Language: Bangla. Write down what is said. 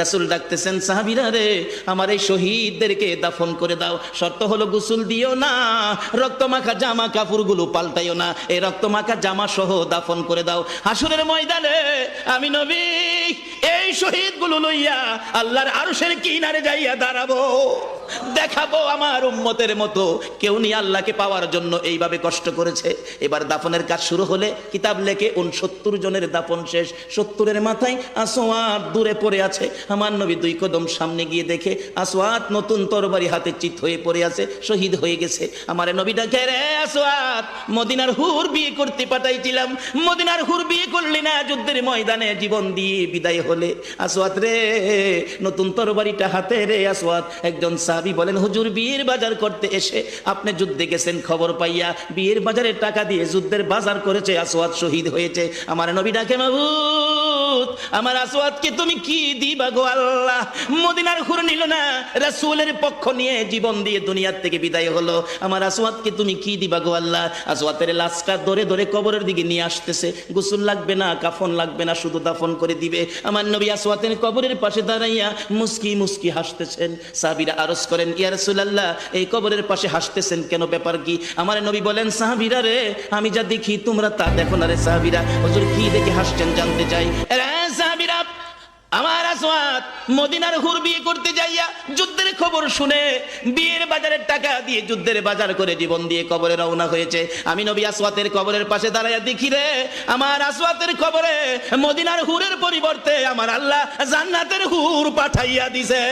রাসূল ডাকতেছেন, সাহাবীরা রে, আমার এই শহীদদেরকে দাফন করে দাও। শর্ত হলো গোসল দিও না, রক্তমাখা জামা কাপড়গুলো পাল্টাইও না, এই রক্তমাখা জামা সহ দাফন করে দাও। হাসরের ময়দানে আমি নবী এই শহীদগুলো লইয়া আল্লাহর আরশের কিনারে যাইয়া দাঁড়াবো, দেখাবো আমার উম্মতের মতো কেউ নিয়ে আল্লাহকে পাওয়ার জন্য এইভাবে কষ্ট করেছে। এবার দাফনের কাজ শুরু হলে কিতাব লেখে 69 জনের দাফন শেষ। 70-এর মাথায় আসওয়াত দূরে পড়ে আছে। আমার নবী 2 কদম সামনে গিয়ে দেখে আসওয়াত নতুন তরবারি হাতে চিত হয়ে পড়ে আছে, শহীদ হয়ে গেছে। আমার নবী ডাকে, রে আসওয়াত, মদিনার হুর বিয়ে করতে পাঠাইছিলাম, মদিনার হুর বিয়ে করলি না, যুদ্ধের ময়দানে জীবন দিয়ে বিদায় হলে। আসওয়াত রে, নতুন তরবারিটা হাতে রে। আসওয়াত একজন সাহাবী বলেন, হুজুর বিয়ের বাজার করতে এসে আপনি যুদ্ধে গেছেন, খবর পাইয়া বিয়ের বাজারে টাকা দিয়ে যুদ্ধের বাজার করেছে, আসওয়াত শহীদ হয়েছে। আমার নবী ডাকে, মাবুদ আমার আসওয়াতকে তুমি কি দিবা গো আল্লাহ? মদিনার হুর নিল না, রাসূলের পক্ষ নিয়ে জীবন দিয়ে দুনিয়ার থেকে বিদায় হলো, আমার আসওয়াতকে তুমি কি দিবা গো আল্লাহ? আসওয়াতের লাশটা ধরে ধরে কবরের দিকে নিয়ে আসতেছে, গোসল লাগবে না, কাফন লাগবে না, শুধু দাফন করে দিবে। আমার নবী আসওয়াতের কবরের পাশে দাঁড়াইয়া মুস্কি মুস্কি হাসতেছেন। সাহাবীরা আরজ করেন, ইয়া রাসূলুল্লাহ, এই কবরের পাশে হাসতেছেন কেন, ব্যাপার কি? আমার নবী বলেন, সাহাবীরা রে, আমি যা দেখি তোমরা তা দেখো না রে। সাহাবীরা, হুজুর কি দেখে হাসছেন জানতে চাই। সাহাবীরা, আমার আসওয়াত মদিনার হুর বিয়ে করতে যাইয়া যুদ্ধের খবর শুনে বিয়ের বাজারের টাকা দিয়ে যুদ্ধের বাজার করে জীবন দিয়ে কবরে রওনা হয়েছে। আমি নবী আসওয়াতের কবরের পাশে দাঁড়াইয়া দেখি রে, আমার আসওয়াতের কবরে মদিনার হুরের পরিবর্তে আমার আল্লাহ জান্নাতের হুর পাঠাইয়া দিছে।